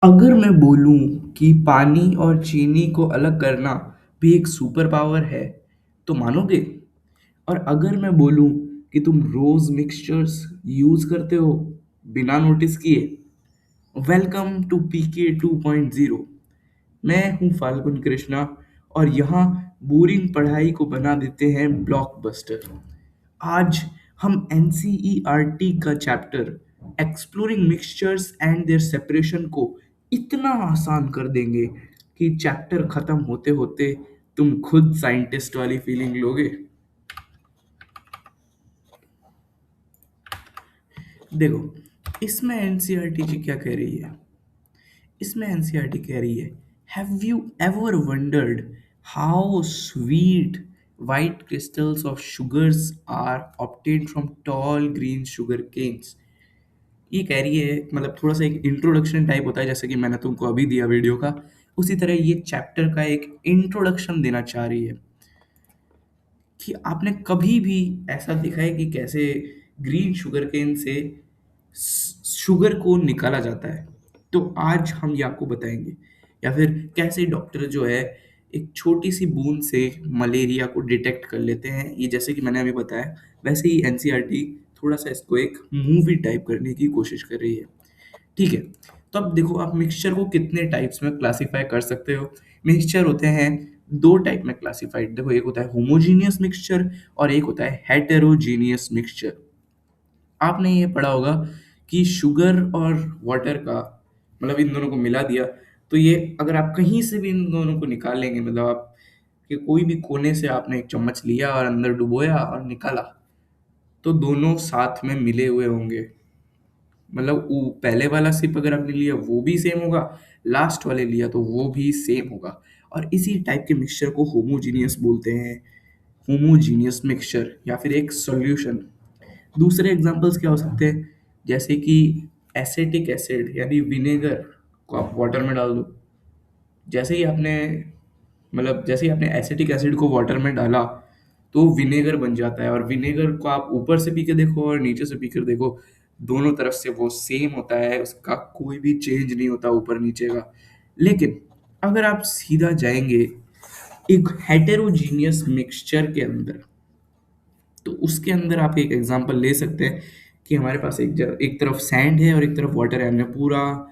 अगर मैं बोलूं कि पानी और चीनी को अलग करना भी एक सुपर पावर है, तो मानोगे? और अगर मैं बोलूं कि तुम रोज मिक्सचर्स यूज करते हो बिना नोटिस किए, वेलकम टू पीके 2.0। मैं हूं फाल्गुन कृष्णा, और यहाँ बोरिंग पढ़ाई को बना देते हैं ब्लॉकबस्टर। आज हम एनसीईआरटी का chapter exploring mixtures and their separation को इतना आसान कर देंगे कि चैप्टर खत्म होते होते तुम खुद साइंटिस्ट वाली फीलिंग लोगे। देखो, इसमें एनसीईआरटी जी क्या कह रही है। इसमें एनसीईआरटी कह रही है, have you ever wondered how sweet white crystals of sugars are obtained from tall green sugar canes। ये कह रही है, मतलब थोड़ा सा एक इंट्रोडक्शन टाइप होता है, जैसे कि मैंने तुमको अभी दिया वीडियो का, उसी तरह ये चैप्टर का एक इंट्रोडक्शन देना चाह रही है कि आपने कभी भी ऐसा देखा है कि कैसे ग्रीन शुगर केन से शुगर को निकाला जाता है। तो आज हम ये आपको बताएंगे, या फिर कैसे डॉक्टर जो है एक छोटी सी बूंद से मलेरिया को डिटेक्ट कर लेते हैं। ये जैसे कि मैंने अभी बताया, वैसे ही एनसीईआरटी थोड़ा सा इसको एक मूवी टाइप करने की कोशिश कर रही है। ठीक है, तो अब देखो, आप मिक्सचर को कितने टाइप्स में क्लासिफाई कर सकते हो। मिक्सचर होते हैं दो टाइप में क्लासिफाइड। देखो, एक होता है होमोजीनियस मिक्सचर और एक होता है हेटेरोजीनियस मिक्सचर। आपने ये पढ़ा होगा कि शुगर और वाटर का, मतलब इन दोनों को मिला दिया, तो ये अगर आप कहीं से भी इन दोनों को निकाल लेंगे, मतलब आप कि कोई भी कोने से आपने एक चम्मच लिया और अंदर डुबोया और निकाला, तो दोनों साथ में मिले हुए होंगे। मतलब वो पहले वाला सिप अगर आपने लिया वो भी सेम होगा, लास्ट वाले लिया तो वो भी सेम होगा। और इसी टाइप के मिक्सचर को होमोजीनियस बोलते हैं। होमोजीनियस मिक्सचर या फिर एक सॉल्यूशन। दूसरे एग्जांपल्स क्या हो सकते हैं, जैसे कि एसिटिक एसिड यानी विनेगर को आप वाटर में डाल दो। जैसे ही आपने जैसे ही आपने एसिटिक एसिड को वाटर में डाला, तो विनेगर बन जाता है। और विनेगर को आप ऊपर से पी के देखो और नीचे से पी कर देखो, दोनों तरफ से वो सेम होता है, उसका कोई भी चेंज नहीं होता ऊपर नीचे का। लेकिन अगर आप सीधा जाएंगे एक हेटेरोजीनियस मिक्सचर के अंदर, तो उसके अंदर आप एक एग्जांपल ले सकते हैं कि हमारे पास एक तरफ सैंड है और एक तरफ वाटर है। हमने पूरा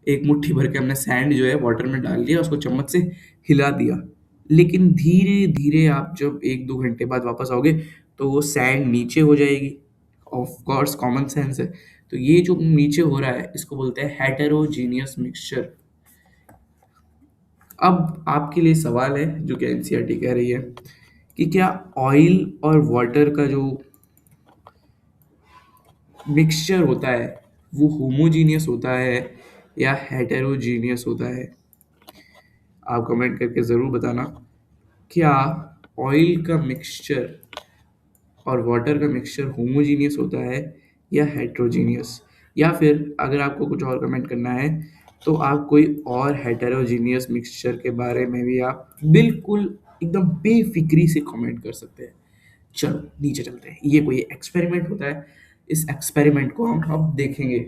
एक मुट्ठी भर के हमने सैंड जो है वाटर में डाल लिया, उसको चम्मच से हिला दिया। लेकिन धीरे धीरे आप जब एक दो घंटे बाद वापस आओगे, तो वो सैंड नीचे हो जाएगी। ऑफ कोर्स कॉमन सेंस है। तो ये जो नीचे हो रहा है, इसको बोलते हैं हेटेरोजीनियस मिक्सचर। अब आपके लिए सवाल है जो कि एनसीईआरटी कह रही है कि क्या ऑयल और वाटर का जो मिक्सचर होता है वो होमोजीनियस होता है या हेटेरोजीनियस होता है। आप कमेंट करके ज़रूर बताना, क्या ऑयल का मिक्सचर और वाटर का मिक्सचर होमोजीनियस होता है या हेटेरोजीनियस। या फिर अगर आपको कुछ और कमेंट करना है, तो आप कोई और हेटेरोजीनियस मिक्सचर के बारे में भी आप बिल्कुल एकदम बेफिक्री से कमेंट कर सकते हैं। चलो नीचे चलते हैं, ये कोई एक्सपेरिमेंट होता है, इस एक्सपेरिमेंट को हम अब देखेंगे।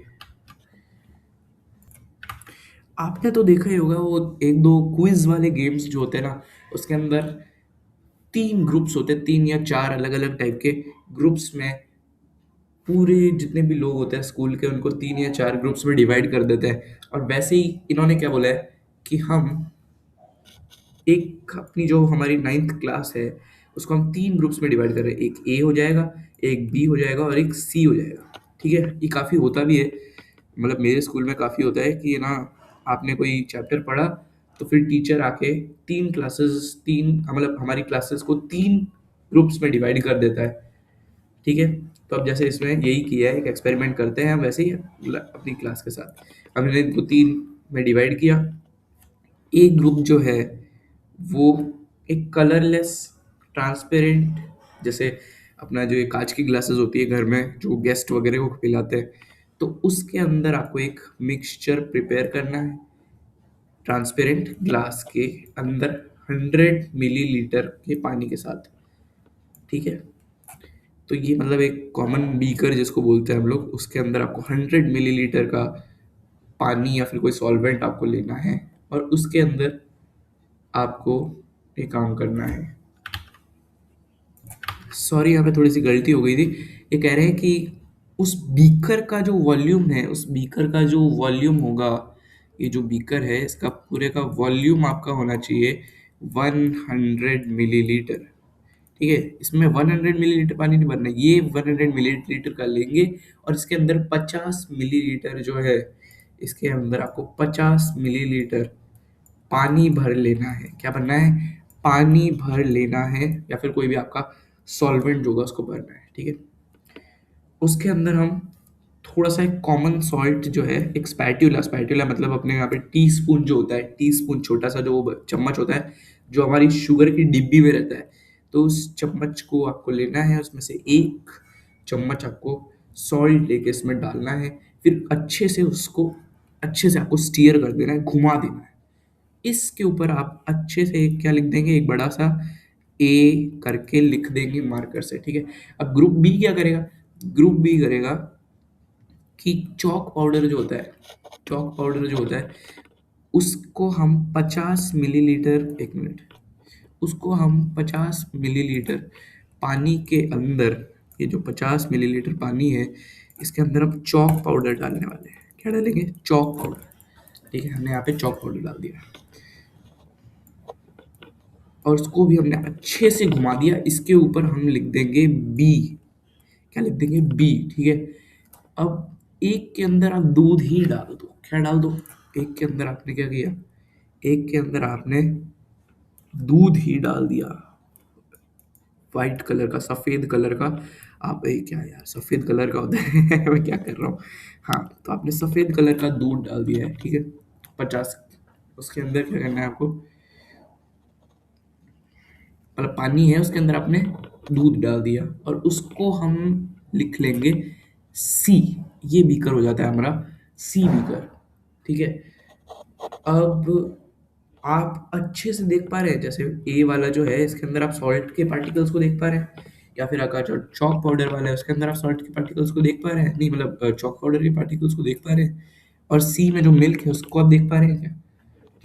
आपने तो देखा ही होगा वो एक दो क्विज वाले गेम्स जो होते हैं ना, उसके अंदर तीन ग्रुप्स होते हैं, तीन या चार अलग अलग टाइप के ग्रुप्स में पूरे जितने भी लोग होते हैं स्कूल के, उनको तीन या चार ग्रुप्स में डिवाइड कर देते हैं। और वैसे ही इन्होंने क्या बोला है कि हम एक अपनी जो हमारी नाइन्थ क्लास है, उसको हम तीन ग्रुप्स में डिवाइड कर रहे हैं। एक ए हो जाएगा, एक बी हो जाएगा और एक सी हो जाएगा। ठीक है, ये काफ़ी होता भी है। मतलब मेरे स्कूल में काफ़ी होता है कि ना, आपने कोई चैप्टर पढ़ा तो फिर टीचर आके तीन क्लासेस, तीन मतलब हमारी क्लासेस को तीन ग्रुप्स में डिवाइड कर देता है। ठीक है, तो अब जैसे इसमें यही किया है, एक एक्सपेरिमेंट करते हैं हम वैसे ही अपनी क्लास के साथ। हमने इनको तीन में डिवाइड किया। एक ग्रुप जो है वो एक कलरलेस ट्रांसपेरेंट, जैसे अपना जो ये कांच की ग्लासेस होती है घर में जो गेस्ट वगैरह को पिलाते हैं, तो उसके अंदर आपको एक मिक्सचर प्रिपेयर करना है ट्रांसपेरेंट ग्लास के अंदर 100 मिलीलीटर के पानी के साथ। ठीक है, तो ये मतलब एक कॉमन बीकर जिसको बोलते हैं हम लोग, उसके अंदर आपको 100 मिलीलीटर का पानी या फिर कोई सॉल्वेंट आपको लेना है और उसके अंदर आपको ये काम करना है। सॉरी, यहाँ पे थोड़ी सी गलती हो गई थी। ये कह रहे हैं कि उस बीकर का जो वॉल्यूम है, उस बीकर का जो वॉल्यूम होगा, ये जो बीकर है इसका पूरे का वॉल्यूम आपका होना चाहिए 100 मिलीलीटर। ठीक है, इसमें 100 मिलीलीटर पानी नहीं भरना है, ये 100 मिलीलीटर का लेंगे और इसके अंदर 50 मिलीलीटर जो है, इसके अंदर आपको 50 मिलीलीटर पानी भर लेना है। क्या भरना है? पानी भर लेना है, या फिर कोई भी आपका सॉल्वेंट जो होगा उसको भरना है। ठीक है, उसके अंदर हम थोड़ा सा एक कॉमन सॉल्ट जो है, एक स्पैटुला, स्पैटुला मतलब अपने यहाँ पे टी स्पून जो होता है, टी स्पून छोटा सा जो वो चम्मच होता है जो हमारी शुगर की डिब्बी में रहता है, तो उस चम्मच को आपको लेना है, उसमें से एक चम्मच आपको सॉल्ट लेके इसमें डालना है, फिर अच्छे से उसको अच्छे से आपको स्टीयर कर देना है, घुमा देना है। इसके ऊपर आप अच्छे से एक क्या लिख देंगे, एक बड़ा सा ए करके लिख देंगे मार्कर से। ठीक है, अब ग्रुप बी क्या करेगा? ग्रुप बी करेगा कि चॉक पाउडर जो होता है, चॉक पाउडर जो होता है उसको हम 50 मिलीलीटर, एक मिनट, उसको हम 50 मिलीलीटर पानी के अंदर, ये जो 50 मिलीलीटर पानी है इसके अंदर हम चॉक पाउडर डालने वाले हैं। क्या डालेंगे? Chalk powder. ठीक है, हमने यहाँ पे चॉक पाउडर डाल दिया और उसको भी हमने अच्छे से घुमा दिया। इसके ऊपर हम लिख देंगे बी। क्या लिख देंगे? बी। ठीक है, अब एक के अंदर आप दूध ही डाल दो। क्या डाल दो? एक के अंदर आपने क्या किया? एक के अंदर आपने दूध ही डाल दिया, वाइट कलर का, सफेद कलर का। आप क्या यार, सफेद कलर का होता है मैं क्या कर रहा हूँ। हाँ, तो आपने सफेद कलर का दूध डाल दिया है। ठीक है, 50। उसके अंदर क्या करना है आपको? मतलब पानी है उसके अंदर आपने दूध डाल दिया और उसको हम लिख लेंगे सी। ये बीकर हो जाता है हमारा सी बीकर। ठीक है, अब आप अच्छे से देख पा रहे हैं, जैसे ए वाला जो है इसके अंदर आप सॉल्ट के पार्टिकल्स को देख पा रहे हैं, या फिर आपका जो चॉक पाउडर वाला है उसके अंदर आप सॉल्ट के पार्टिकल्स को देख पा रहे हैं, नहीं मतलब चॉक पाउडर के पार्टिकल्स को देख पा रहे हैं, और सी में जो मिल्क है उसको आप देख पा रहे हैं क्या?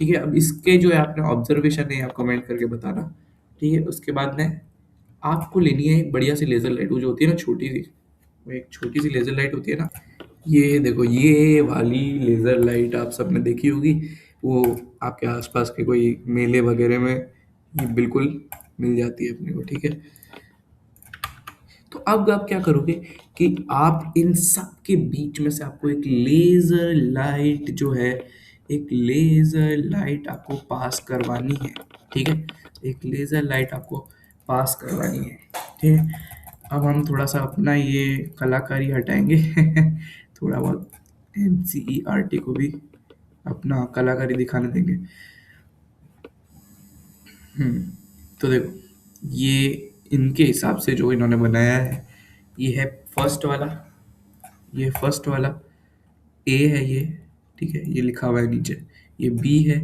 ठीक है, अब इसके जो है आपने ऑब्जर्वेशन है आप कमेंट करके बताना। ठीक है, उसके बाद में आपको लेनी है एक बढ़िया सी लेजर लाइट, वो जो होती है ना छोटी सी, वो एक छोटी सी लेजर लाइट होती है ना, ये देखो, ये वाली लेजर लाइट आप सबने देखी होगी, वो आपके आसपास के कोई मेले वगैरह में ये बिल्कुल मिल जाती है अपने को। ठीक है, तो अब आप क्या करोगे कि आप इन सब के बीच में से आपको एक लेजर लाइट जो है, एक लेजर लाइट आपको पास करवानी है। ठीक है, एक लेजर लाइट आपको पास करवानी है। ठीक है, अब हम थोड़ा सा अपना ये कलाकारी हटाएंगे थोड़ा बहुत NCERT को भी अपना कलाकारी दिखाने देंगे। तो देखो, ये इनके हिसाब से जो इन्होंने बनाया है, ये है फर्स्ट वाला, ये फर्स्ट वाला ए है ये। ठीक है, ये लिखा हुआ है नीचे, ये बी है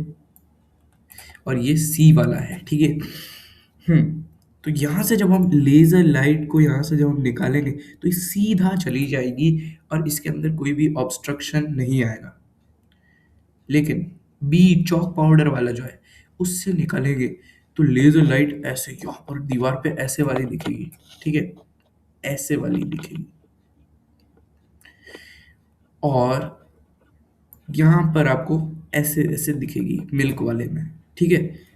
और ये सी वाला है। ठीक है, तो यहाँ से जब हम लेजर लाइट को यहाँ से जब हम निकालेंगे तो ये सीधा चली जाएगी और इसके अंदर कोई भी ऑब्स्ट्रक्शन नहीं आएगा। लेकिन बी चॉक पाउडर वाला जो है उससे निकालेंगे तो लेजर लाइट ऐसे यहाँ पर दीवार पे ऐसे वाली दिखेगी। ठीक है, ऐसे वाली दिखेगी, और यहाँ पर आपको ऐसे ऐसे दिखेगी मिल्क वाले में। ठीक है,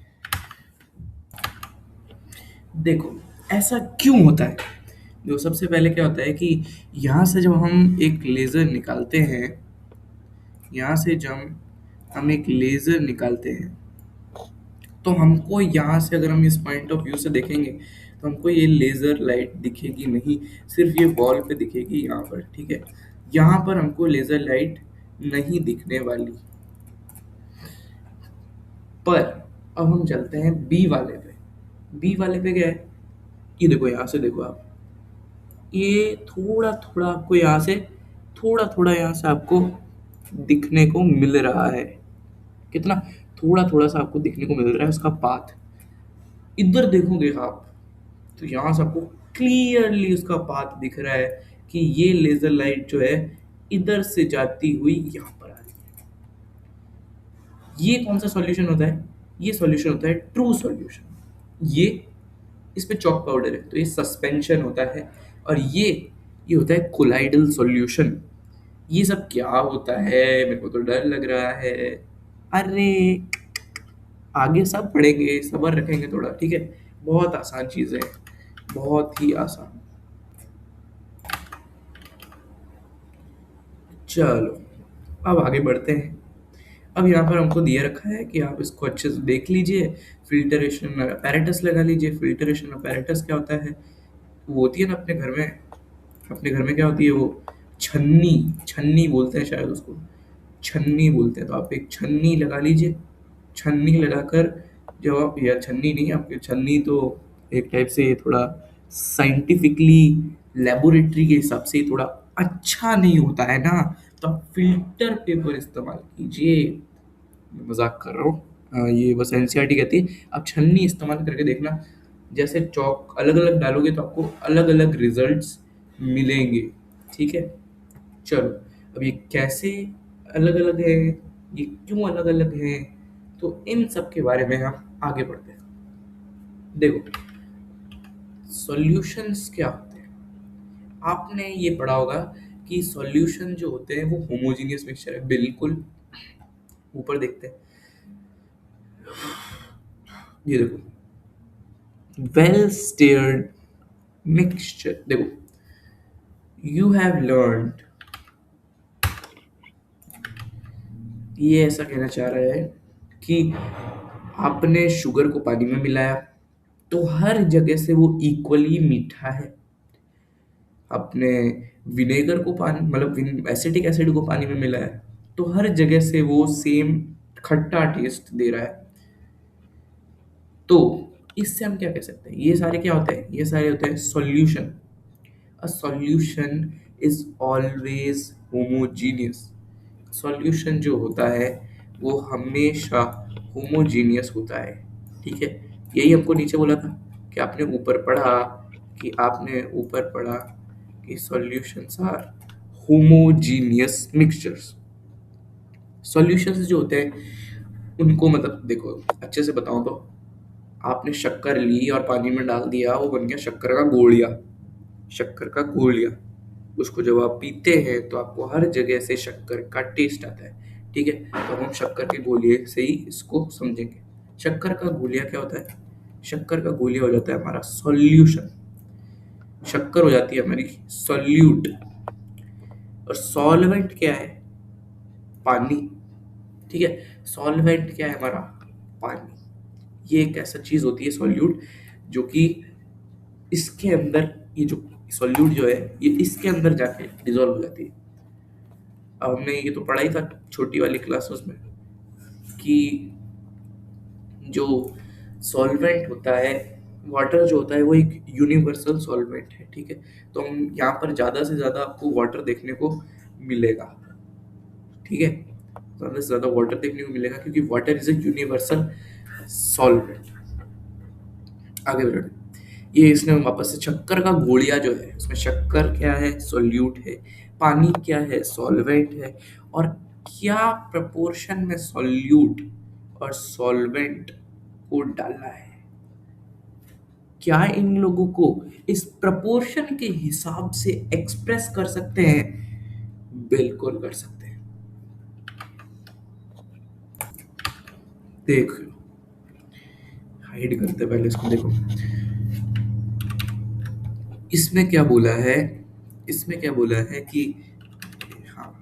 देखो ऐसा क्यों होता है? देखो, सबसे पहले क्या होता है कि यहाँ से जब हम एक लेजर निकालते हैं, यहाँ से जब हम एक लेजर निकालते हैं तो हमको यहाँ से, अगर हम इस पॉइंट ऑफ व्यू से देखेंगे तो हमको ये लेजर लाइट दिखेगी नहीं, सिर्फ ये वॉल पे दिखेगी यहाँ पर। ठीक है, यहाँ पर हमको लेजर लाइट नहीं दिखने वाली। पर अब हम चलते हैं बी वाले पे। बी वाले पे क्या है? ये देखो, यहाँ से देखो आप, ये थोड़ा थोड़ा आपको यहाँ से, थोड़ा थोड़ा यहाँ से आपको दिखने को मिल रहा है। कितना? थोड़ा थोड़ा सा आपको दिखने को मिल रहा है उसका पाथ। इधर देखोगे आप तो यहाँ से आपको क्लियरली उसका पाथ दिख रहा है कि ये लेजर लाइट जो है इधर से जाती हुई यहाँ पर आ रही है। ये कौन सा सॉल्यूशन होता है? ये सॉल्यूशन होता है ट्रू सॉल्यूशन। ये इसमें चॉक पाउडर है तो ये सस्पेंशन होता है। और ये होता है कोलाइडल सॉल्यूशन। ये सब क्या होता है? मेरे को तो डर लग रहा है। अरे, आगे सब पढ़ेंगे, सब्र रखेंगे थोड़ा, ठीक है। बहुत आसान चीजें हैं, बहुत ही आसान। चलो, अब आगे बढ़ते हैं। अब यहाँ पर हमको दिया रखा है कि आप इसको अच्छे से देख लीजिए। फिल्टरेशन अपैरेटस लगा लीजिए। फिल्टरेशन अपैरेटस क्या होता है? वो होती है ना अपने घर में। अपने घर में क्या होती है वो? छन्नी। छन्नी बोलते हैं शायद उसको। छन्नी बोलते हैं। तो आप एक छन्नी लगा लीजिए। छन्नी लगाकर जब आप, या छन्नी नहीं, आपकी छन्नी तो एक टाइप से थोड़ा साइंटिफिकली लेबोरेटरी के हिसाब से थोड़ा अच्छा नहीं होता है ना, तो आप फिल्टर पेपर इस्तेमाल कीजिए। मैं मजाक कर रहा हूँ। ये बस एनसीईआरटी कहती है आप छन्नी इस्तेमाल करके देखना। जैसे चौक अलग अलग डालोगे तो आपको अलग अलग रिजल्ट्स मिलेंगे, ठीक है। चलो, अब ये कैसे अलग अलग है, ये क्यों अलग अलग है, तो इन सब के बारे में हम आगे बढ़ते हैं। देखो, सॉल्यूशंस क्या होते हैं? आपने ये पढ़ा होगा कि सॉल्यूशन जो होते हैं वो होमोजीनियस मिक्सचर है। बिल्कुल। ऊपर देखते हैं, ये देखो, वेल स्टेयर्ड मिक्सचर। देखो, यू हैव लर्नड, ये ऐसा कहना चाह रहा है कि आपने शुगर को पानी में मिलाया तो हर जगह से वो इक्वली मीठा है। आपने विनेगर को पानी, मतलब एसिटिक एसिड को पानी में मिलाया तो हर जगह से वो सेम खट्टा टेस्ट दे रहा है। तो इससे हम क्या कह सकते हैं? ये सारे क्या होते हैं? ये सारे होते हैं solution. A solution is always homogeneous. Solution जो होता है वो हमेशा होमोजीनियस होता है, ठीक है। यही हमको नीचे बोला था कि आपने ऊपर पढ़ा कि solutions are homogeneous mixtures. Solutions जो होते हैं उनको, मतलब देखो अच्छे से बताऊं तो, आपने शक्कर ली और पानी में डाल दिया, वो बन गया शक्कर का गोलिया। शक्कर का गोलिया, उसको जब आप पीते हैं तो आपको हर जगह से शक्कर का टेस्ट आता है, ठीक है। तो हम शक्कर के गोलिये से ही इसको समझेंगे। शक्कर का गोलिया क्या होता है? शक्कर का गोलिया हो जाता है हमारा सॉल्यूशन। शक्कर हो जाती है हमारी सॉल्यूट। और सॉल्वेंट क्या है? पानी, ठीक है। सॉल्वेंट क्या है हमारा? पानी। ये एक ऐसा चीज होती है सॉल्यूट, जो कि इसके अंदर, ये जो सॉल्यूट जो है ये इसके अंदर जाके डिजोल्व हो जाती है। अब हमने ये तो पढ़ा ही था छोटी वाली क्लासेस में कि जो सॉल्वेंट होता है, वाटर जो होता है वो एक यूनिवर्सल सॉल्वेंट है, ठीक है। तो हम यहाँ पर ज़्यादा से ज़्यादा आपको वाटर देखने को मिलेगा, ठीक है। ज़्यादा से ज़्यादा वाटर देखने को मिलेगा क्योंकि water is a universal solvent. आगे बढ़ते हैं। ये इसने वापस से शक्कर का घोलिया जो है, उसमें शक्कर क्या है? सॉल्यूट है। पानी क्या है? सॉल्वेंट है। और क्या प्रपोर्शन में सॉल्यूट और सॉल्वेंट को डाला है? क्या इन लोगों को इस प्रपोर्शन के हिसाब से एक्सप्रेस कर सकते हैं? बिल्कुल कर सकते हैं। देख, हाइड करते पहले इसको देखो। इसमें क्या बोला है? इसमें क्या बोला है कि, हाँ,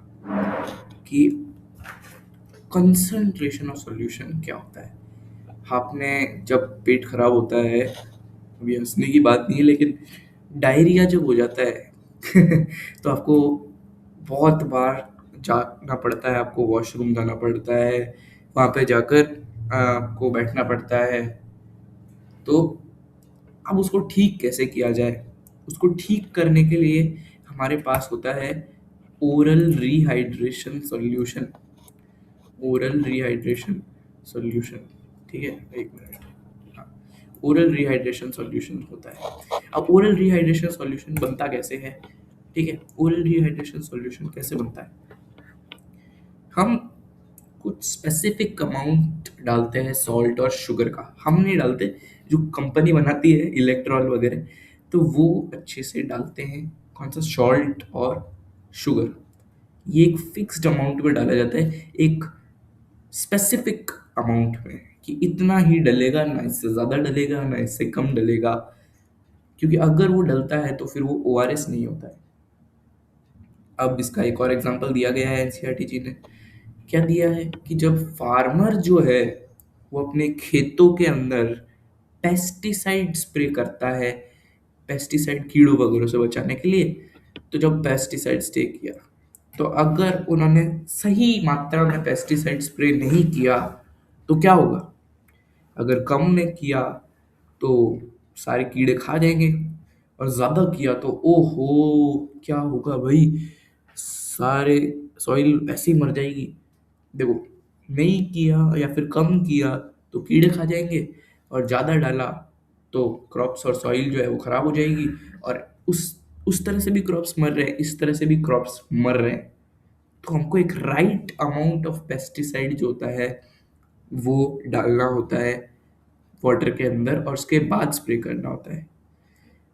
कि कंसंट्रेशन ऑफ सॉल्यूशन क्या होता है। आपने जब पेट खराब होता है, अभी हंसने की बात नहीं है लेकिन डायरिया जब हो जाता है तो आपको बहुत बार जाना पड़ता है, आपको वॉशरूम जाना पड़ता है, वहाँ पे जाकर आपको बैठना पड़ता है। तो अब उसको ठीक कैसे किया जाए? उसको ठीक करने के लिए हमारे पास होता है oral rehydration solution. Oral rehydration solution, ठीक है। एक मिनट, हाँ, ओरल रिहाइड्रेशन सॉल्यूशन होता है। अब ओरल रिहाइड्रेशन सॉल्यूशन बनता कैसे है? ठीक है, ओरल रिहाइड्रेशन सॉल्यूशन कैसे बनता है? हम कुछ स्पेसिफिक अमाउंट डालते हैं सॉल्ट और शुगर का, हम नहीं डालते, जो कंपनी बनाती है इलेक्ट्रॉल वगैरह, तो वो अच्छे से डालते हैं कौन सा सॉल्ट और शुगर। ये एक फिक्स्ड अमाउंट में डाला जाता है, एक स्पेसिफिक अमाउंट में, कि इतना ही डलेगा, ना इससे ज़्यादा डलेगा ना इससे कम डलेगा, क्योंकि अगर वो डलता है तो फिर वो ओआरएस नहीं होता है। अब इसका एक और एग्जांपल दिया गया है एनसीईआरटी जी ने, क्या दिया है कि जब फार्मर जो है वो अपने खेतों के अंदर पेस्टिसाइड स्प्रे करता है, पेस्टिसाइड कीड़ों वगैरह से बचाने के लिए, तो जब पेस्टिसाइड स्प्रे किया, तो अगर उन्होंने सही मात्रा में पेस्टिसाइड स्प्रे नहीं किया तो क्या होगा? अगर कम ने किया तो सारे कीड़े खा जाएंगे, और ज़्यादा किया तो ओहो क्या होगा भाई, सारे सॉइल ऐसे ही मर जाएगी। देखो, नहीं किया या फिर कम किया तो कीड़े खा जाएंगे, और ज़्यादा डाला तो क्रॉप्स और सॉइल जो है वो खराब हो जाएगी, और उस तरह से भी क्रॉप्स मर रहे हैं, इस तरह से भी क्रॉप्स मर रहे हैं। तो हमको एक राइट अमाउंट ऑफ पेस्टिसाइड जो होता है वो डालना होता है वाटर के अंदर, और उसके बाद स्प्रे करना होता है।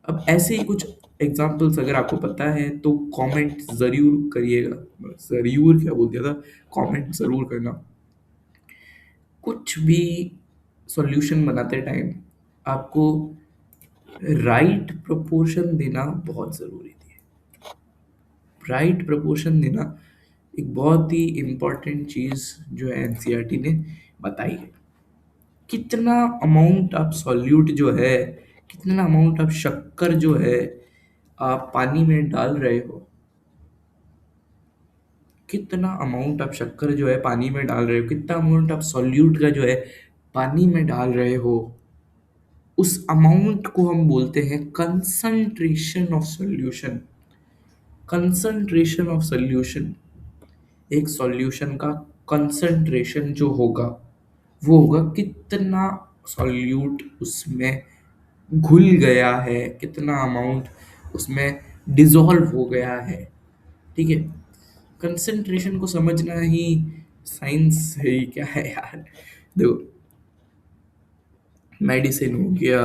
अब ऐसे ही कुछ एग्जाम्पल्स अगर आपको पता है तो कमेंट ज़रूर करिएगा। ज़रूर क्या बोल दिया था, कमेंट ज़रूर करना। कुछ भी सॉल्यूशन बनाते टाइम आपको राइट प्रोपोर्शन देना बहुत ज़रूरी है। राइट प्रोपोर्शन देना एक बहुत ही इम्पोर्टेंट चीज़ जो है एनसीईआरटी ने बताई है। कितना अमाउंट आप सॉल्यूट जो है, कितना अमाउंट आप शक्कर जो है आप पानी में डाल रहे हो, कितना अमाउंट आप शक्कर जो है पानी में डाल रहे हो, कितना अमाउंट आप सॉल्यूट का जो है पानी में डाल रहे हो, उस अमाउंट को हम बोलते हैं concentration of solution. Concentration of solution, एक सॉल्यूशन का कंसंट्रेशन जो होगा वो होगा कितना सॉल्यूट उसमें घुल गया है, कितना अमाउंट उसमें डिसॉल्व हो गया है। ठीक है, कंसंट्रेशन को समझना ही साइंस है ही क्या है यार। देखो, मेडिसिन हो गया,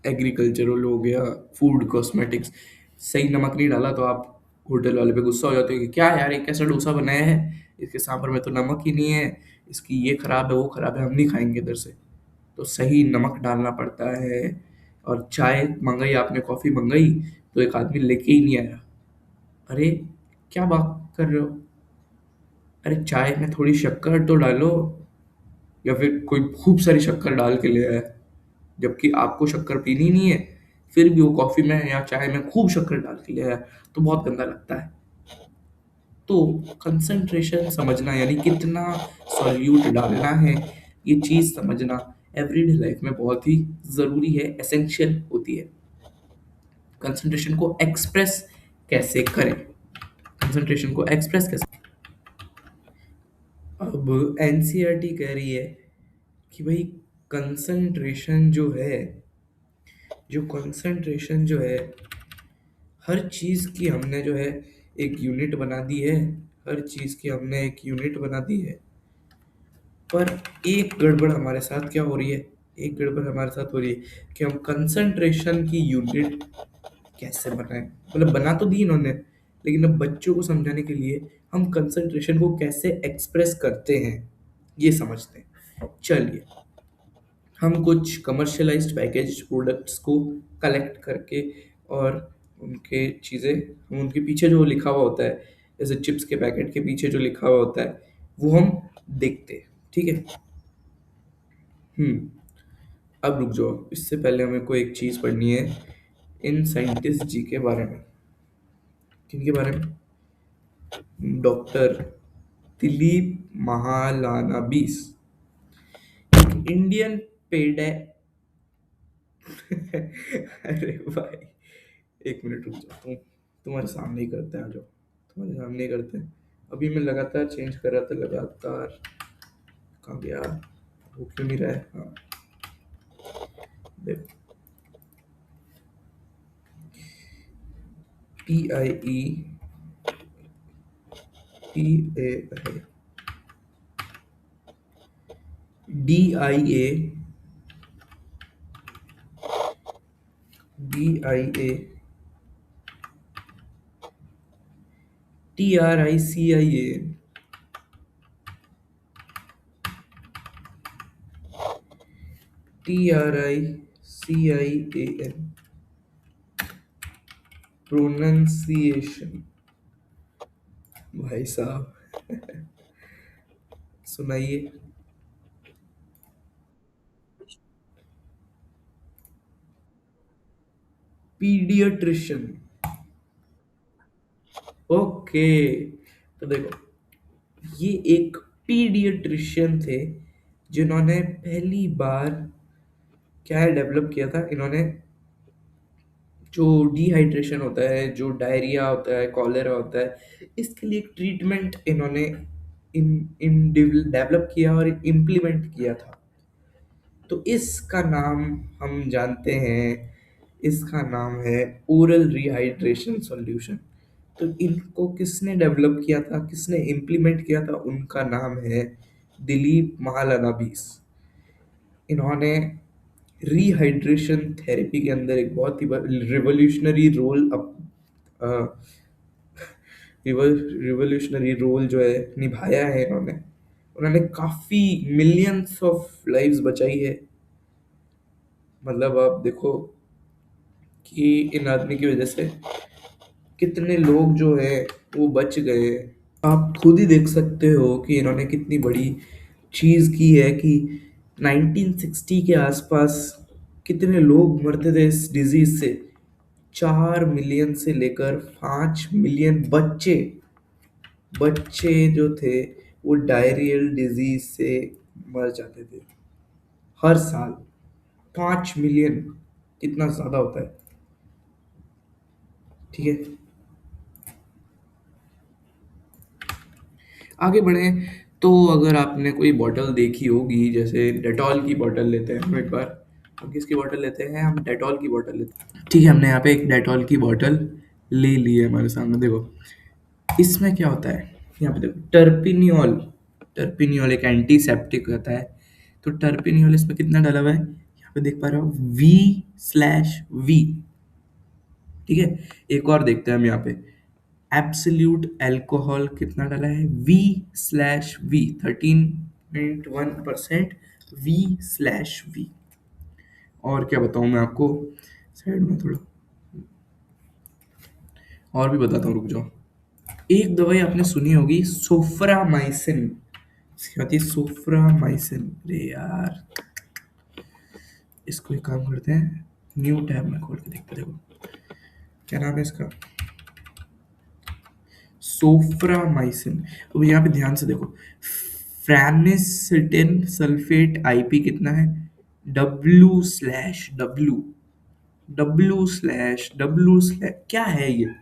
एग्रीकल्चरल हो गया, फूड कॉस्मेटिक्स, सही नमक नहीं डाला तो आप होटल वाले पे गुस्सा हो जाते हो कि क्या यार ये कैसा डोसा बनाया है, इसके सांभर में तो नमक ही नहीं है, इसकी ये खराब है वो खराब है, हम नहीं खाएंगे इधर से। तो सही नमक डालना पड़ता है। और चाय मंगाई आपने, कॉफ़ी मंगाई, तो एक आदमी लेके ही नहीं आया। अरे क्या बात कर रहे हो, अरे चाय में थोड़ी शक्कर तो डालो, या फिर कोई खूब सारी शक्कर डाल के ले आया, जबकि आपको शक्कर पीनी नहीं है, फिर भी वो कॉफ़ी में या चाय में खूब शक्कर डाल के ले आया, तो बहुत गंदा लगता है। तो कंसंट्रेशन समझना, यानी कितना सॉल्यूट डालना है, ये चीज़ समझना एवरीडे लाइफ में बहुत ही ज़रूरी है, एसेंशियल होती है। कंसंट्रेशन को एक्सप्रेस कैसे करें, कंसंट्रेशन को एक्सप्रेस कैसे, अब एनसीईआरटी कह रही है कि भाई कंसंट्रेशन जो है, जो कंसंट्रेशन जो है, हर चीज़ की हमने जो है एक यूनिट बना दी है, हर चीज़ की हमने एक यूनिट बना दी है, पर एक गड़बड़ हमारे साथ क्या हो रही है, एक गड़बड़ हमारे साथ हो रही है कि हम कंसंट्रेशन की यूनिट कैसे बनाएं। मतलब बना तो दी इन्होंने, लेकिन अब बच्चों को समझाने के लिए हम कंसंट्रेशन को कैसे एक्सप्रेस करते हैं ये समझते हैं। चलिए, हम कुछ कमर्शियलाइज्ड पैकेज प्रोडक्ट्स को कलेक्ट करके, और उनके चीज़ें, हम उनके पीछे जो लिखा हुआ होता है, जैसे चिप्स के पैकेट के पीछे जो लिखा हुआ होता है वो हम देखते हैं। ठीक है। हम्म। अब रुक जाओ, इससे पहले हमें को एक चीज़ पढ़नी है इन साइंटिस्ट जी के बारे में। किनके बारे में? डॉक्टर दिलीप महालानाबिस, एक इंडियन पेड है। अरे भाई, एक मिनट रुक जाओ, तुम्हारे सामने ही करते हैं, आ जाओ, तुम्हारे सामने ही करते हैं। अभी मैं लगातार चेंज कर रहा था, लगातार कहाँ गया, वो क्यों नहीं रहा है? हाँ, देखो, PIE PA है, TRICIAN प्रोनंसिएशन। भाई साहब, सुनाइए। पीडियाट्रिशियन। ओके, तो देखो, ये एक पीडियाट्रिशियन थे जिन्होंने पहली बार क्या डेवलप किया था। इन्होंने जो डिहाइड्रेशन होता है, जो डायरिया होता है, कॉलेरा होता है, इसके लिए एक ट्रीटमेंट इन्होंने इन इन डेवलप किया और इम्प्लीमेंट किया था। तो इसका नाम हम जानते हैं, इसका नाम है ओरल रिहाइड्रेशन सॉल्यूशन। तो इनको किसने डेवलप किया था, किसने इम्प्लीमेंट किया था, उनका नाम है दिलीप महालनोबिस। इन्होंने रिहाइड्रेशन थेरेपी के अंदर एक बहुत ही रिवोल्यूशनरी रोल रिवोल्यूशनरी रोल जो है निभाया है इन्होंने। उन्होंने काफी मिलियंस ऑफ लाइव्स बचाई है। मतलब आप देखो कि इन आदमी की वजह से कितने लोग जो है वो बच गए। आप खुद ही देख सकते हो कि इन्होंने कितनी बड़ी चीज की है कि 1960 के आसपास कितने लोग मरते थे इस डिजीज से। 4 मिलियन से लेकर 5 मिलियन बच्चे बच्चे जो थे वो डायरियल डिजीज से मर जाते थे हर साल। 5 मिलियन कितना ज्यादा होता है। ठीक है, आगे बढ़े। तो अगर आपने कोई बॉटल देखी होगी, जैसे डेटॉल की बॉटल लेते हैं हम एक बार। हम किसकी बॉटल लेते हैं? हम डेटॉल की बॉटल लेते हैं। ठीक है, हमने यहाँ पे एक डेटॉल की बॉटल ले ली है हमारे सामने। देखो इसमें क्या होता है, यहाँ पे देखो टर्पिनियोल। टर्पिनियोल एक एंटीसेप्टिक होता है। तो टर्पिनियोल इसमें कितना डाला हुआ है, यहाँ पे देख पा रहे हो, V/V। ठीक है, एक और देखते हैं हम यहाँ पे। एब्सोल्यूट अल्कोहल कितना डाला है, V/V, 13.1%, V/V। और क्या बताऊं मैं आपको, साइड में थोड़ा और भी बताता हूँ, रुक जाओ। एक दवाई आपने सुनी होगी, सोफ्रामाइसिन। इसकी आती है सोफ्रामाइसिन। अरे यार, इसको एक काम करते हैं, न्यू टैब में खोल के देखते हैं। देखो क्या नाम है इसका, सोफ्रामाइसिन। तो यहाँ पे ध्यान से देखो, फ्रानिसिटिन सल्फेट आईपी कितना है, W/W। W/W/ क्या है ये,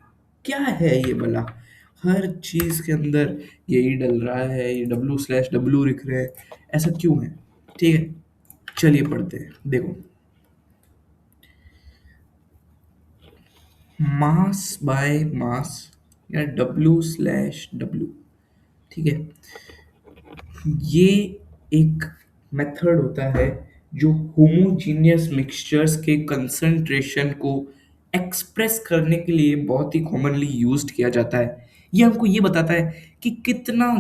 क्या है ये भला? हर चीज के अंदर यही डल रहा है, ये W/W लिख रहे हैं, ऐसा क्यों है? ठीक है, चलिए पढ़ते हैं। देखो, मास बाय मास या W/W। ठीक है, ये एक मेथड होता है जो होमोजीनियस मिक्सचर्स के कंसंट्रेशन को एक्सप्रेस करने के लिए बहुत ही कॉमनली यूज्ड किया जाता है। ये हमको ये बताता है कि कितना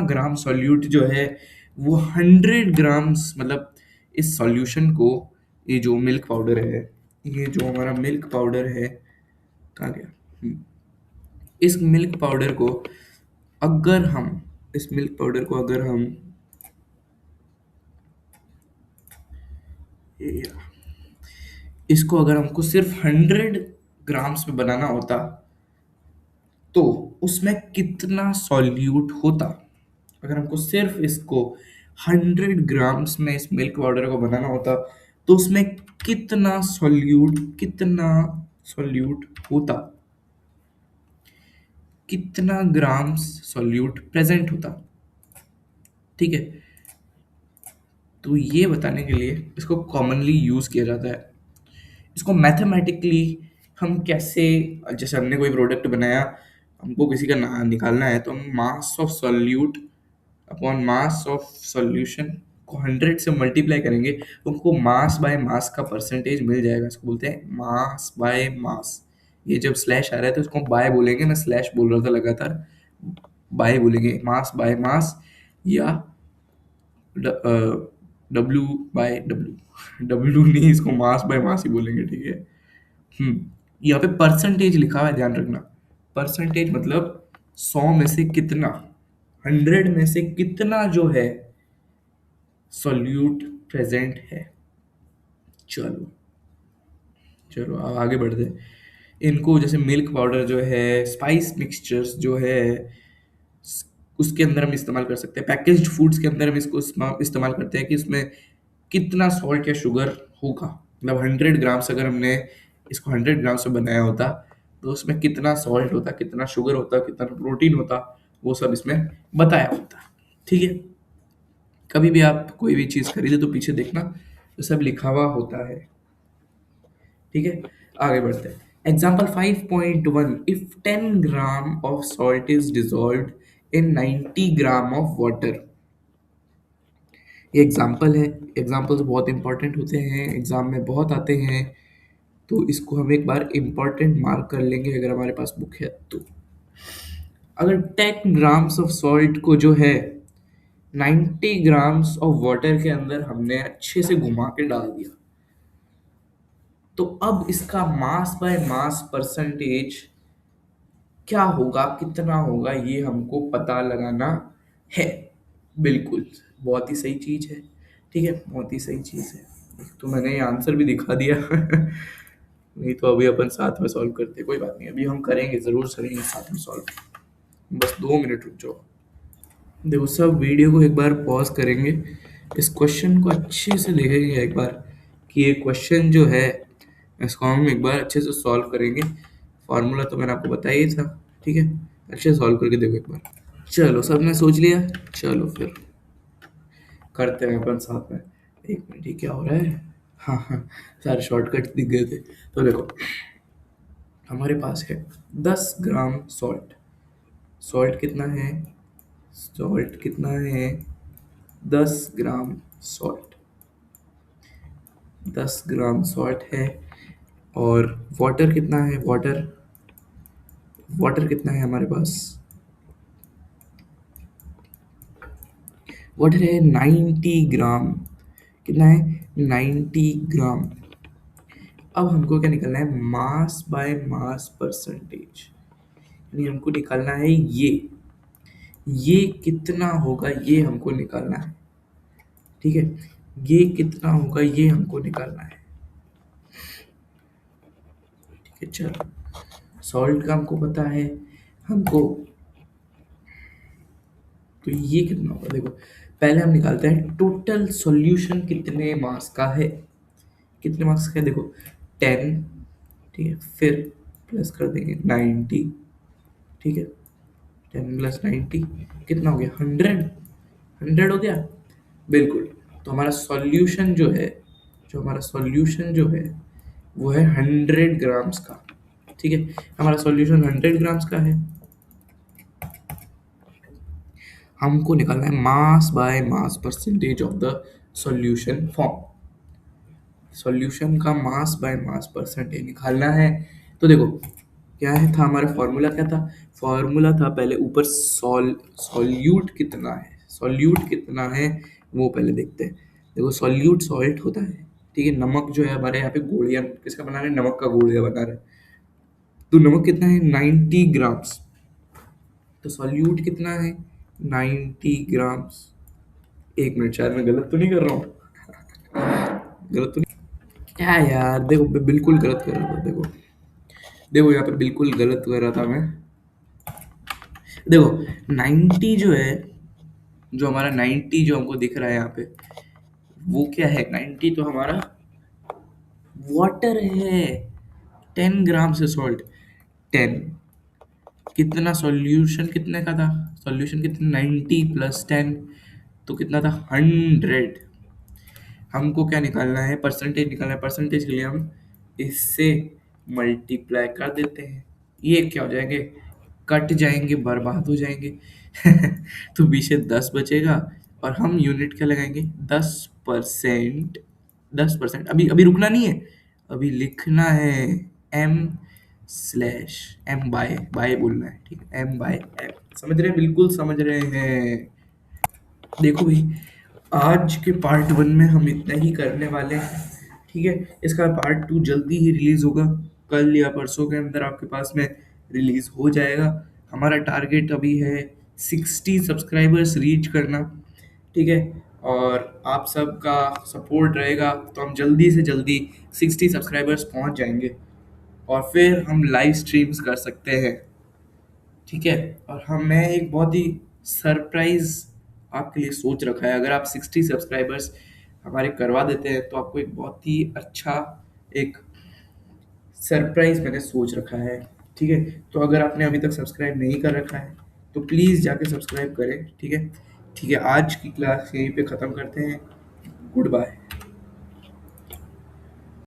ग्राम सॉल्यूट जो है वो 100 ग्राम्स, मतलब इस सॉल्यूशन को, ये जो मिल्क पाउडर है, ये जो हमारा मिल्क पाउडर है, कहाँ गया? इस मिल्क पाउडर को अगर हम इस मिल्क पाउडर को अगर हम इसको अगर हमको सिर्फ 100 ग्राम्स में बनाना होता तो उसमें कितना सॉल्यूट होता। अगर हमको सिर्फ इसको 100 ग्राम्स में इस मिल्क पाउडर को बनाना होता तो उसमें कितना सॉल्यूट होता, कितना ग्राम्स सॉल्यूट प्रेजेंट होता। ठीक है, तो ये बताने के लिए इसको कॉमनली यूज किया जाता है। इसको मैथमेटिकली हम कैसे, जैसे हमने कोई प्रोडक्ट बनाया, हमको किसी का निकालना है, तो हम mass of solute upon mass of solution को 100 से मल्टीप्लाई करेंगे तो उनको मास बाय मास का परसेंटेज मिल जाएगा। इसको बोलते हैं मास बाय मास। ये जब स्लैश आ रहा है तो उसको बाय बोलेंगे, मैं स्लैश बोल रहा था लगातार, बाय बोलेंगे, मास बाय मास, या डब्ल्यू बाय डब्ल्यू। डब्ल्यू नहीं, इसको मास बाय मास ही बोलेंगे, ठीक है। यहाँ पे परसेंटेज लिखा हुआ है, ध्यान रखना। परसेंटेज मतलब 100 में से कितना, 100 में से कितना जो है सॉल्यूट प्रेजेंट है। चलो, चलो अब आगे बढ़ते हैं। इनको जैसे मिल्क पाउडर जो है, स्पाइस मिक्सचर्स जो है, उसके अंदर हम इस्तेमाल कर सकते हैं। पैकेज्ड फूड्स के अंदर हम इसको इस्तेमाल करते हैं कि उसमें कितना सॉल्ट या शुगर होगा। मतलब 100 ग्राम्स अगर हमने इसको 100 ग्राम से बनाया होता तो उसमें कितना सॉल्ट होता, कितना शुगर होता, कितना प्रोटीन होता, वो सब इसमें बताया होता। ठीक है, कभी भी आप कोई भी चीज़ खरीदे तो पीछे देखना, तो सब लिखा हुआ होता है। ठीक है, आगे बढ़ते हैं। Example 5.1, if 10 gram of salt is dissolve in 90 gram of water. ये एग्जाम्पल है। एग्जाम्पल्स बहुत इंपॉर्टेंट होते हैं, एग्जाम में बहुत आते हैं, तो इसको हम एक बार इंपॉर्टेंट मार्क कर लेंगे अगर हमारे पास बुक है तो। अगर 10 ग्राम्स ऑफ सॉल्ट को जो है 90 ग्राम्स ऑफ वाटर के अंदर हमने अच्छे से घुमा के डाल दिया, तो अब इसका मास बाय मास परसेंटेज क्या होगा, कितना होगा, ये हमको पता लगाना है। बिल्कुल, बहुत ही सही चीज है। ठीक है, बहुत ही सही चीज है। तो मैंने ये आंसर भी दिखा दिया नहीं तो अभी अपन साथ में सॉल्व करते, कोई बात नहीं, अभी हम करेंगे, जरूर करेंगे साथ में सॉल्व। बस 2 मिनट रुक जाओ। देखो, सब वीडियो को एक बार पॉज करेंगे, इस क्वेश्चन को अच्छे से देखेंगे एक बार कि ये क्वेश्चन जो है इसको हम एक बार अच्छे से सॉल्व करेंगे। फॉर्मूला तो मैंने आपको बताया ही था, ठीक है। अच्छे से सॉल्व करके देखो एक बार। चलो, सबने सोच लिया, चलो फिर करते हैं अपन साथ में। एक मिनट, ये क्या हो रहा है? हाँ हाँ, सारे शॉर्टकट दिख गए थे। तो देखो, हमारे पास है 10 ग्राम सॉल्ट। सॉल्ट कितना है? सॉल्ट कितना है? 10 ग्राम सॉल्ट। 10 ग्राम सॉल्ट है। और वाटर कितना है? वाटर, वाटर कितना है हमारे पास? वाटर है 90 ग्राम। कितना है? 90 ग्राम। अब हमको क्या निकालना है? Mass by mass percentage. यानी हमको निकालना है ये कितना होगा, ये हमको निकालना है। ठीक है, ये कितना होगा, ये हमको निकालना है। ठीक है, चलो, सॉल्ट का हमको पता है हमको, तो ये कितना होगा? देखो, पहले हम निकालते हैं टोटल सॉल्यूशन कितने मास का है। कितने मार्क्स का है? देखो, 10, ठीक है, फिर प्लस कर देंगे 90। ठीक है, 10 + 90 कितना हो गया? 100। 100 हो गया, बिल्कुल। तो हमारा सॉल्यूशन जो है, जो हमारा सॉल्यूशन जो है वो है 100 ग्राम्स का। ठीक है, हमारा सॉल्यूशन 100 ग्राम्स का है। हमको निकालना है mass by mass percentage of the solution form. Solution का मास बाय मास परसेंटेज निकालना है। तो देखो, क्या है था हमारा फॉर्मूला, क्या था? फॉर्मूला था पहले ऊपर सॉल्यूट कितना है, सॉल्यूट कितना है वो पहले देखते हैं। देखो, सॉल्यूट सॉल्ट होता है, ठीक है। नमक जो है हमारे यहाँ पे गोलियां किसका बना रहे हैं? नमक का गोलियां बना रहे हैं। तो नमक कितना है? 90 ग्राम्स। तो सॉल्यूट कितना है? 90 ग्राम्स। एक मिनट, शायद मैं गलत तो नहीं कर रहा हूँ? गलत तो नहीं? क्या यार, देखो मैं बिल्कुल गलत कर रहा था। देखो, देखो यहाँ पे बिल्कुल गलत कर रहा था मैं। देखो, 90 जो है, जो हमारा 90 जो हमको दिख रहा है यहाँ पे, वो क्या है? 90 तो हमारा वाटर है। 10 ग्राम से सॉल्ट, 10, कितना सॉल्यूशन कितने का था? सॉल्यूशन कितना? 90 + 10, तो कितना था? 100। हमको क्या निकालना है? परसेंटेज निकालना है। परसेंटेज के लिए हम इससे मल्टीप्लाई कर देते हैं। ये क्या हो जाएंगे? कट जाएंगे, बर्बाद हो जाएंगे। तो पीछे 10 बचेगा और हम यूनिट क्या लगाएंगे? 10%। 10%, अभी अभी रुकना नहीं है, अभी लिखना है एम स्लैश एम बाय बोलना है, ठीक है, एम बाय एम। समझ रहे हैं? बिल्कुल समझ रहे हैं। देखो भाई, आज के पार्ट वन में हम इतना ही करने वाले हैं, ठीक है। इसका पार्ट टू जल्दी ही रिलीज होगा, कल या परसों के अंदर आपके पास में रिलीज हो जाएगा। हमारा टारगेट अभी है 60 सब्सक्राइबर्स रीच करना, ठीक है। और आप सबका सपोर्ट रहेगा तो हम जल्दी से जल्दी 60 सब्सक्राइबर्स पहुंच जाएंगे, और फिर हम लाइव स्ट्रीम्स कर सकते हैं, ठीक है। और हम मैं एक बहुत ही सरप्राइज आपके लिए सोच रखा है। अगर आप 60 सब्सक्राइबर्स हमारे करवा देते हैं तो आपको एक बहुत ही अच्छा एक सरप्राइज मैंने सोच रखा है, ठीक है। तो अगर आपने अभी तक सब्सक्राइब नहीं कर रखा है तो प्लीज़ जाके सब्सक्राइब करें, ठीक है। ठीक है, आज की क्लास यहीं पे ख़त्म करते हैं। Good bye.